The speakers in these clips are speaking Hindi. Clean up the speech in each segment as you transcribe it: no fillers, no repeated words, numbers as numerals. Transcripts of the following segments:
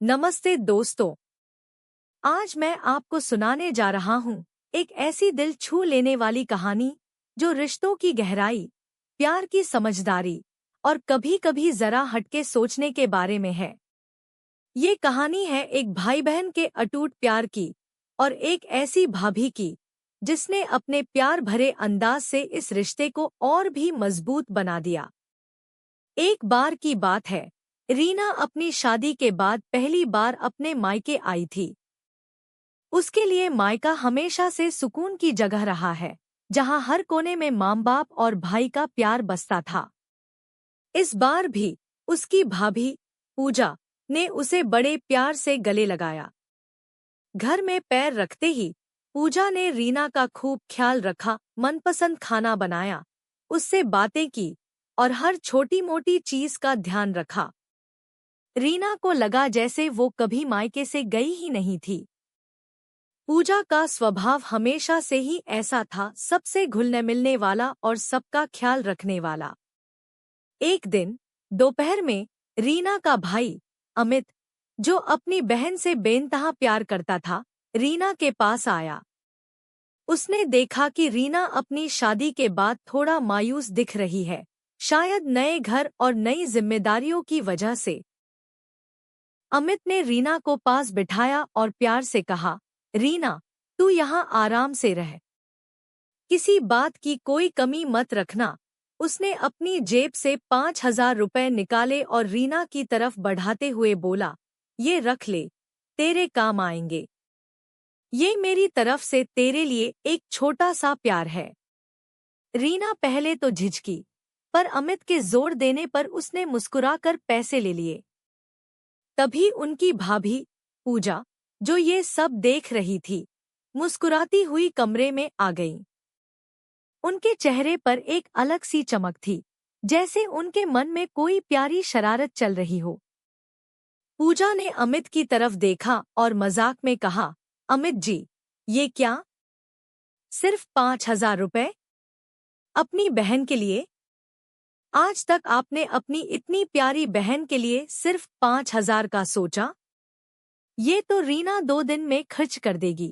नमस्ते दोस्तों। आज मैं आपको सुनाने जा रहा हूँ एक ऐसी दिल छू लेने वाली कहानी जो रिश्तों की गहराई, प्यार की समझदारी और कभी-कभी जरा हटके सोचने के बारे में है। ये कहानी है एक भाई बहन के अटूट प्यार की और एक ऐसी भाभी की जिसने अपने प्यार भरे अंदाज से इस रिश्ते को और भी मजबूत बना दिया। एक बार की बात है, रीना अपनी शादी के बाद पहली बार अपने मायके आई थी। उसके लिए मायका हमेशा से सुकून की जगह रहा है, जहां हर कोने में माँ बाप और भाई का प्यार बसता था। इस बार भी उसकी भाभी पूजा ने उसे बड़े प्यार से गले लगाया। घर में पैर रखते ही पूजा ने रीना का खूब ख्याल रखा, मनपसंद खाना बनाया, उससे बातें की और हर छोटी मोटी चीज का ध्यान रखा। रीना को लगा जैसे वो कभी मायके से गई ही नहीं थी। पूजा का स्वभाव हमेशा से ही ऐसा था, सबसे घुलने मिलने वाला और सबका ख्याल रखने वाला। एक दिन दोपहर में रीना का भाई अमित, जो अपनी बहन से बेइंतहा प्यार करता था, रीना के पास आया। उसने देखा कि रीना अपनी शादी के बाद थोड़ा मायूस दिख रही है, शायद नए घर और नई जिम्मेदारियों की वजह से। अमित ने रीना को पास बिठाया और प्यार से कहा, रीना, तू यहाँ आराम से रह। किसी बात की कोई कमी मत रखना। उसने अपनी जेब से 5,000 रुपए निकाले और रीना की तरफ बढ़ाते हुए बोला, ये रख ले, तेरे काम आएंगे। ये मेरी तरफ से तेरे लिए एक छोटा सा प्यार है। रीना पहले तो झिझकी, पर अमित के जोर देने पर उसने मुस्कुराकर पैसे ले लिए। तभी उनकी भाभी पूजा, जो ये सब देख रही थी, मुस्कुराती हुई कमरे में आ गई। उनके चेहरे पर एक अलग सी चमक थी, जैसे उनके मन में कोई प्यारी शरारत चल रही हो। पूजा ने अमित की तरफ देखा और मजाक में कहा, अमित जी, ये क्या? सिर्फ 5,000 रुपए? अपनी बहन के लिए? आज तक आपने अपनी इतनी प्यारी बहन के लिए सिर्फ 5,000 का सोचा? ये तो रीना 2 दिन में खर्च कर देगी।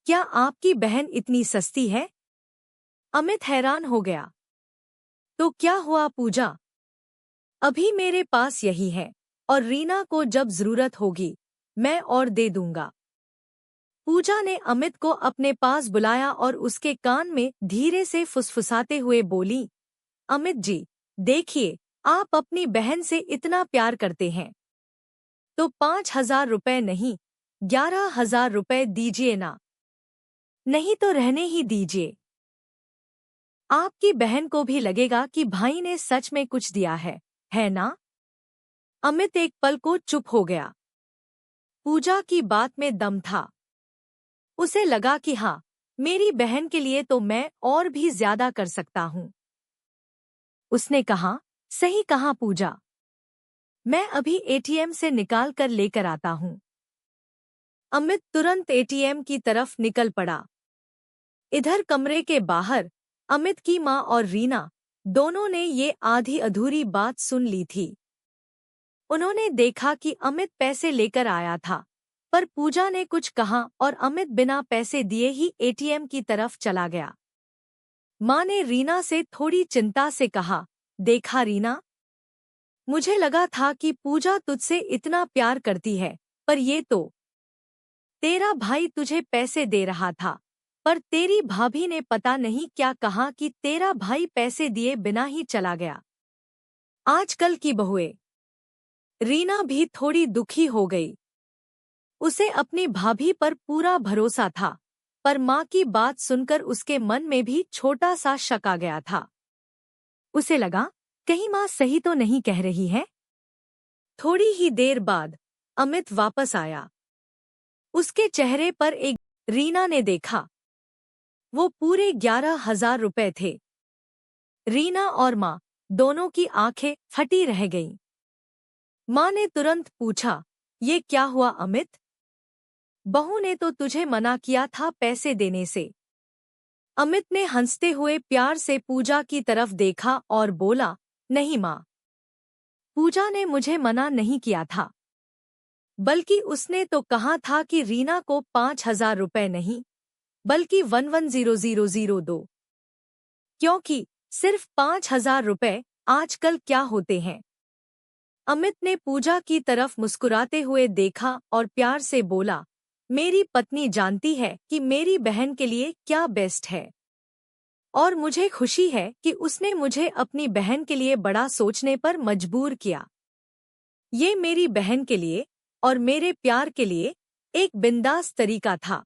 क्या आपकी बहन इतनी सस्ती है? अमित हैरान हो गया। तो क्या हुआ पूजा? अभी मेरे पास यही है और रीना को जब जरूरत होगी मैं और दे दूंगा। पूजा ने अमित को अपने पास बुलाया और उसके कान में धीरे से फुसफुसाते हुए बोली, अमित जी, देखिए, आप अपनी बहन से इतना प्यार करते हैं तो 5,000 रुपए नहीं, 11,000 रुपए दीजिए ना। नहीं तो रहने ही दीजिए। आपकी बहन को भी लगेगा कि भाई ने सच में कुछ दिया है ना? अमित एक पल को चुप हो गया। पूजा की बात में दम था। उसे लगा कि हाँ, मेरी बहन के लिए तो मैं और भी ज्यादा कर सकता हूँ। उसने कहा, सही कहा पूजा, मैं अभी एटीएम से निकाल कर लेकर आता हूँ। अमित तुरंत एटीएम की तरफ निकल पड़ा। इधर कमरे के बाहर अमित की माँ और रीना दोनों ने ये आधी अधूरी बात सुन ली थी। उन्होंने देखा कि अमित पैसे लेकर आया था, पर पूजा ने कुछ कहा और अमित बिना पैसे दिए ही एटीएम की तरफ चला गया। माँ ने रीना से थोड़ी चिंता से कहा, देखा रीना, मुझे लगा था कि पूजा तुझसे इतना प्यार करती है, पर ये तो तेरा भाई तुझे पैसे दे रहा था, पर तेरी भाभी ने पता नहीं क्या कहा कि तेरा भाई पैसे दिए बिना ही चला गया। आजकल की बहुएं। रीना भी थोड़ी दुखी हो गई। उसे अपनी भाभी पर पूरा भरोसा था, पर माँ की बात सुनकर उसके मन में भी छोटा सा शक आ गया था। उसे लगा, कहीं माँ सही तो नहीं कह रही है। थोड़ी ही देर बाद अमित वापस आया। उसके चेहरे पर एक रीना ने देखा। वो पूरे 11,000 रुपए थे। रीना और माँ दोनों की आंखें फटी रह गईं। माँ ने तुरंत पूछा, ये क्या हुआ अमित? बहू ने तो तुझे मना किया था पैसे देने से। अमित ने हंसते हुए प्यार से पूजा की तरफ देखा और बोला, नहीं माँ, पूजा ने मुझे मना नहीं किया था। बल्कि उसने तो कहा था कि रीना को 5,000 रुपए नहीं, बल्कि 11,000 दो। क्योंकि सिर्फ 5,000 रुपए आजकल क्या होते हैं। अमित ने पूजा की तरफ मुस्कुराते हुए देखा और प्यार से बोला, मेरी पत्नी जानती है कि मेरी बहन के लिए क्या बेस्ट है, और मुझे खुशी है कि उसने मुझे अपनी बहन के लिए बड़ा सोचने पर मजबूर किया। ये मेरी बहन के लिए और मेरे प्यार के लिए एक बिंदास तरीका था।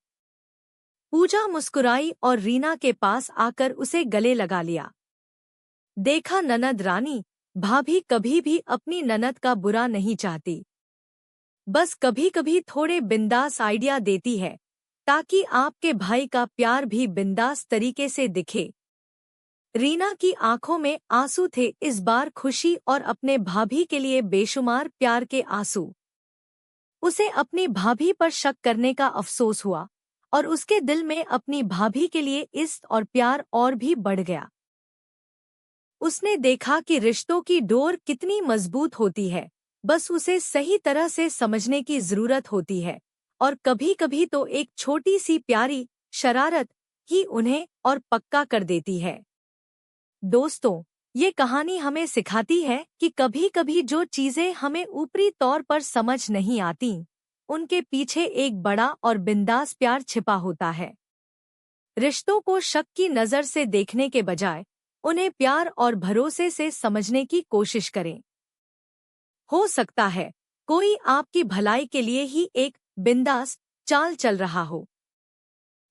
पूजा मुस्कुराई और रीना के पास आकर उसे गले लगा लिया। देखा ननद रानी, भाभी कभी भी अपनी ननद का बुरा नहीं चाहती, बस कभी कभी थोड़े बिंदास आइडिया देती है ताकि आपके भाई का प्यार भी बिंदास तरीके से दिखे। रीना की आंखों में आंसू थे, इस बार खुशी और अपने भाभी के लिए बेशुमार प्यार के आंसू। उसे अपनी भाभी पर शक करने का अफसोस हुआ और उसके दिल में अपनी भाभी के लिए इश्क और प्यार और भी बढ़ गया। उसने देखा कि रिश्तों की डोर कितनी मजबूत होती है, बस उसे सही तरह से समझने की जरूरत होती है, और कभी-कभी तो एक छोटी सी प्यारी शरारत ही उन्हें और पक्का कर देती है। दोस्तों, ये कहानी हमें सिखाती है कि कभी-कभी जो चीजें हमें ऊपरी तौर पर समझ नहीं आती, उनके पीछे एक बड़ा और बिंदास प्यार छिपा होता है। रिश्तों को शक की नज़र से देखने के बजाय उन्हें प्यार और भरोसे से समझने की कोशिश करें। हो सकता है कोई आपकी भलाई के लिए ही एक बिंदास चाल चल रहा हो।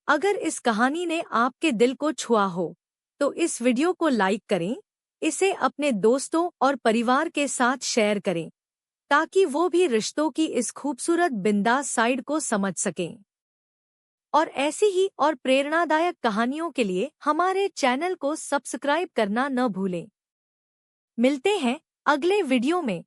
अगर इस कहानी ने आपके दिल को छुआ हो, तो इस वीडियो को लाइक करें, इसे अपने दोस्तों और परिवार के साथ शेयर करें, ताकि वो भी रिश्तों की इस खूबसूरत बिंदास साइड को समझ सकें। और ऐसी ही और प्रेरणादायक कहानियों के लिए हमारे चैनल को सब्सक्राइब करना न भूलें। मिलते हैं अगले वीडियो में।